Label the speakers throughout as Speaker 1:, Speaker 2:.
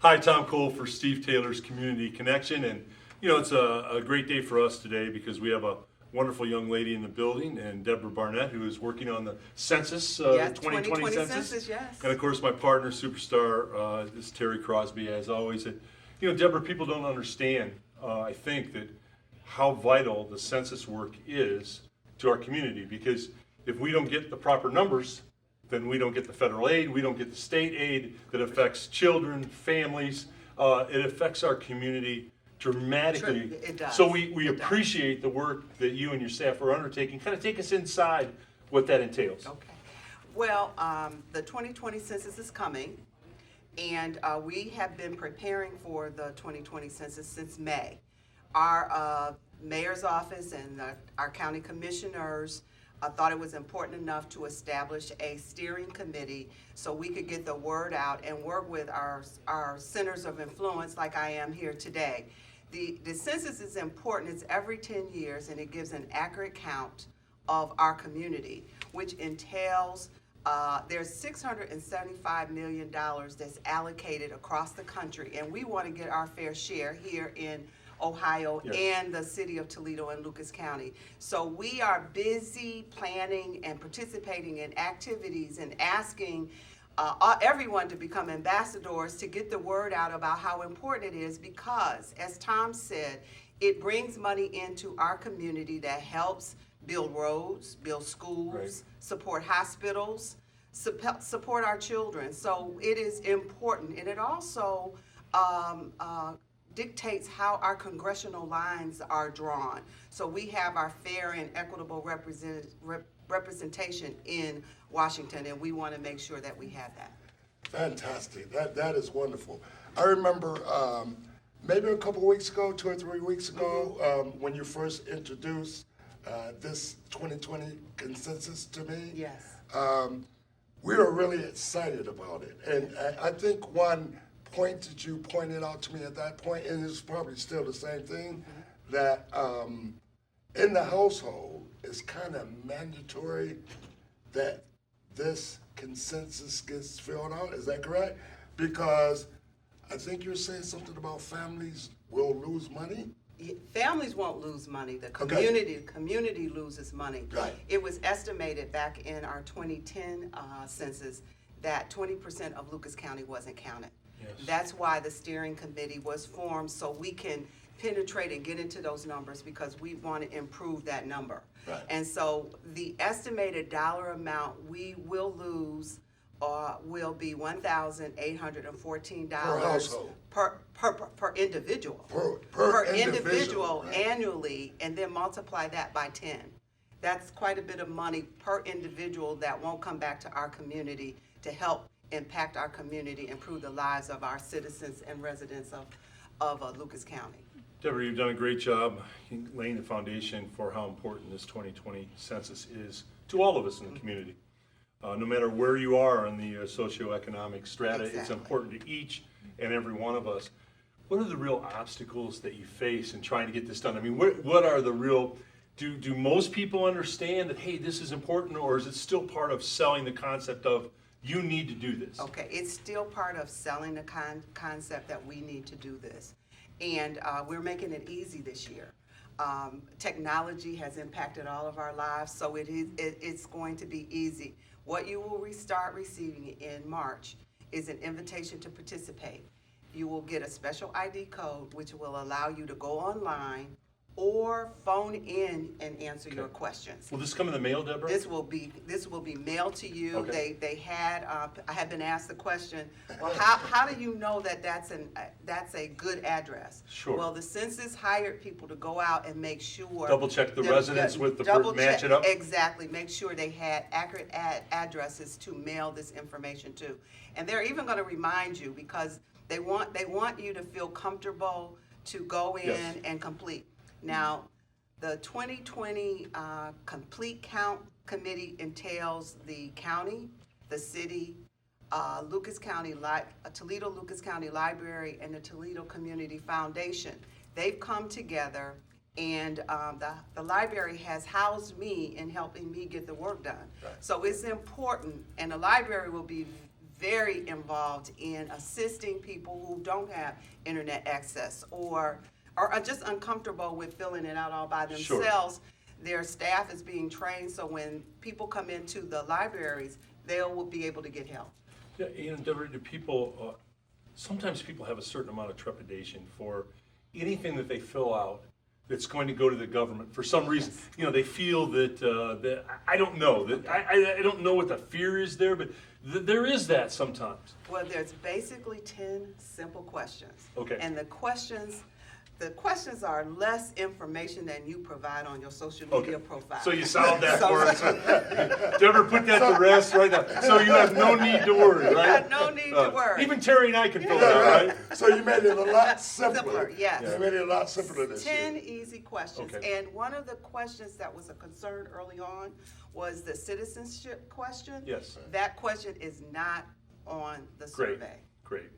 Speaker 1: Hi, Tom Cole for Steve Taylor's Community Connection, and it's a great day for us today because we have a wonderful young lady in the building, and Deborah Barnett, who is working on the census,
Speaker 2: Yes,
Speaker 1: the 2020 census.
Speaker 2: yes.
Speaker 1: And of course, my partner, superstar, is Terry Crosby, as always. And, Deborah, people don't understand, I think, that how vital the census work is to our community, because if we don't get the proper numbers, then we don't get the federal aid, we don't get the state aid that affects children, families. It affects our community dramatically.
Speaker 2: It does.
Speaker 1: So we appreciate the work that you and your staff are undertaking. Kind of take us inside what that entails.
Speaker 2: Okay. Well, the 2020 census is coming, and we have been preparing for the 2020 census since May. Our mayor's office and our county commissioners thought it was important enough to establish a steering committee so we could get the word out and work with our centers of influence like I am here today. The census is important. It's every 10 years, and it gives an accurate count of our community, which entails there's $675 million that's allocated across the country, and we want to get our fair share here in Ohio,
Speaker 1: yes,
Speaker 2: and the city of Toledo and Lucas County. So we are busy planning and participating in activities and asking everyone to become ambassadors to get the word out about how important it is, because, as Tom said, it brings money into our community that helps build roads, build schools,
Speaker 1: right,
Speaker 2: support hospitals, support our children. So it is important, and it also dictates how our congressional lines are drawn. So we have our fair and equitable representation in Washington, and we want to make sure that we have that.
Speaker 3: Fantastic. That is wonderful. I remember maybe a couple weeks ago, 2 or 3 weeks ago, when you first introduced this 2020 consensus to me.
Speaker 2: Yes.
Speaker 3: We were really excited about it. And I think one point that you pointed out to me at that point, and it's probably still the same thing, that in the household, it's kind of mandatory that this consensus gets filled out. Is that correct? Because I think you're saying something about families will lose money.
Speaker 2: Families won't lose money. The community loses money.
Speaker 3: Right.
Speaker 2: It was estimated back in our 2010 census that 20% of Lucas County wasn't counted.
Speaker 1: Yes.
Speaker 2: That's why the steering committee was formed, so we can penetrate and get into those numbers, because we want to improve that number.
Speaker 3: Right.
Speaker 2: And so the estimated dollar amount we will lose will be $1,814
Speaker 3: Per household.
Speaker 2: per individual.
Speaker 3: Per
Speaker 2: individual
Speaker 3: right,
Speaker 2: annually, and then multiply that by 10. That's quite a bit of money per individual that won't come back to our community to help impact our community, improve the lives of our citizens and residents of Lucas County.
Speaker 1: Deborah, you've done a great job laying the foundation for how important this 2020 census is to all of us in the community. No matter where you are on the socioeconomic strata,
Speaker 2: Exactly.
Speaker 1: It's important to each and every one of us. What are the real obstacles that you face in trying to get this done? I mean, what are the real, do most people understand that, hey, this is important, or is it still part of selling the concept of, you need to do this?
Speaker 2: Okay, it's still part of selling the concept that we need to do this. And we're making it easy this year. Technology has impacted all of our lives, so it's going to be easy. What you will start receiving in March is an invitation to participate. You will get a special ID code which will allow you to go online or phone in and answer your questions.
Speaker 1: Will this come in the mail, Deborah?
Speaker 2: This will be mailed to you.
Speaker 1: Okay.
Speaker 2: They had I had been asked the question, well, how do you know that that's a good address?
Speaker 1: Sure.
Speaker 2: Well, the census hired people to go out and make sure.
Speaker 1: Double check the residents with the match it up?
Speaker 2: Exactly. Make sure they had accurate addresses to mail this information to. And they're even going to remind you, because they want you to feel comfortable to go in
Speaker 1: Yes.
Speaker 2: and complete. Now, the 2020 Complete Count Committee entails the county, the city, Lucas County, Toledo Lucas County Library, and the Toledo Community Foundation. They've come together, and the library has housed me in helping me get the work done.
Speaker 1: Right.
Speaker 2: So it's important, and the library will be very involved in assisting people who don't have internet access or are just uncomfortable with filling it out all by
Speaker 1: Sure.
Speaker 2: themselves. Their staff is being trained, so when people come into the libraries, they will be able to get help.
Speaker 1: Yeah, Deborah, do people, sometimes people have a certain amount of trepidation for anything that they fill out that's going to go to the government for some reason. They feel that, I don't know, that I don't know what the fear is there, but there is that sometimes.
Speaker 2: Well, there's basically 10 simple questions.
Speaker 1: Okay.
Speaker 2: And the questions are less information than you provide on your social media profile.
Speaker 1: So you solved that
Speaker 2: So-
Speaker 1: for us. Deborah, put that to rest right now. So you have no need to worry, right?
Speaker 2: got no need to worry.
Speaker 1: Even Terry and I can fill it
Speaker 3: Yeah,
Speaker 1: out,
Speaker 3: right.
Speaker 1: right?
Speaker 3: So you made it a lot simpler.
Speaker 2: Simpler, yes.
Speaker 3: You made it a lot simpler this
Speaker 2: 10
Speaker 3: year.
Speaker 2: easy questions.
Speaker 1: Okay.
Speaker 2: And one of the questions that was a concern early on was the citizenship question.
Speaker 1: Yes.
Speaker 2: That question is not on the
Speaker 1: Great,
Speaker 2: survey.
Speaker 1: great.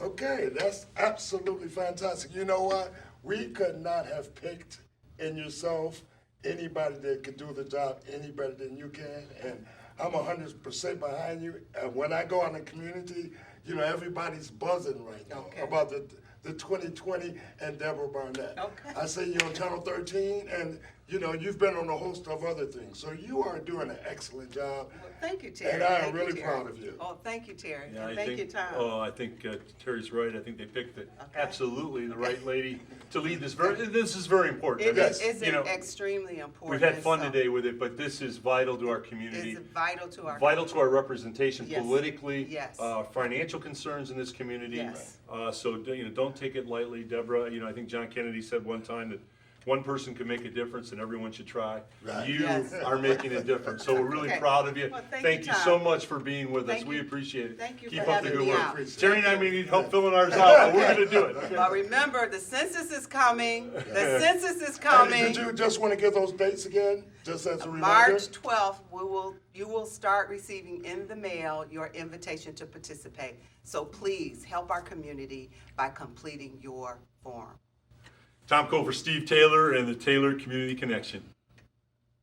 Speaker 3: Okay, that's absolutely fantastic. You know what? We could not have picked in yourself anybody that could do the job any better than you can. And I'm 100% behind you. And when I go out in the community, everybody's buzzing right now
Speaker 2: Okay.
Speaker 3: about the 2020 and Deborah Barnett.
Speaker 2: Okay.
Speaker 3: I see you on Channel 13, and you've been on a host of other things. So you are doing an excellent job.
Speaker 2: Well, thank you, Terry.
Speaker 3: And I am
Speaker 2: Thank you,
Speaker 3: really
Speaker 2: Terry.
Speaker 3: proud of you.
Speaker 2: Oh, thank you, Terry.
Speaker 1: Yeah,
Speaker 2: And thank you, Tom.
Speaker 1: I think Terry's right. I think they picked
Speaker 2: Okay.
Speaker 1: absolutely the right lady to lead this. This is very important.
Speaker 2: It
Speaker 1: I
Speaker 2: is
Speaker 1: mean,
Speaker 2: it's extremely important.
Speaker 1: we've had fun
Speaker 2: so
Speaker 1: today with it, but this is vital to our community.
Speaker 2: It's vital to our
Speaker 1: Vital to our representation
Speaker 2: Yes.
Speaker 1: politically,
Speaker 2: Yes.
Speaker 1: Financial concerns in this community.
Speaker 2: Yes.
Speaker 1: So don't take it lightly, Deborah. I think John Kennedy said one time that one person can make a difference and everyone should try.
Speaker 3: Right.
Speaker 1: You
Speaker 2: Yes.
Speaker 1: are making a difference, so we're really
Speaker 2: Okay.
Speaker 1: proud of you.
Speaker 2: Well, thank
Speaker 1: Thank
Speaker 2: you,
Speaker 1: you so
Speaker 2: Tom.
Speaker 1: much for being with us.
Speaker 2: Thank
Speaker 1: We
Speaker 2: you.
Speaker 1: appreciate it.
Speaker 2: Thank you
Speaker 1: Keep
Speaker 2: for
Speaker 1: up the
Speaker 2: having
Speaker 1: good
Speaker 2: me
Speaker 1: work.
Speaker 2: out.
Speaker 1: Terry and I may need help filling ours out, but we're gonna do it. Okay?
Speaker 2: But remember, the census is coming. The census is
Speaker 3: Hey,
Speaker 2: coming.
Speaker 3: did you just want to give those dates again, just as a reminder?
Speaker 2: March 12th, you will start receiving in the mail your invitation to participate. So please help our community by completing your form.
Speaker 1: Tom Cole for Steve Taylor and the Taylor Community Connection.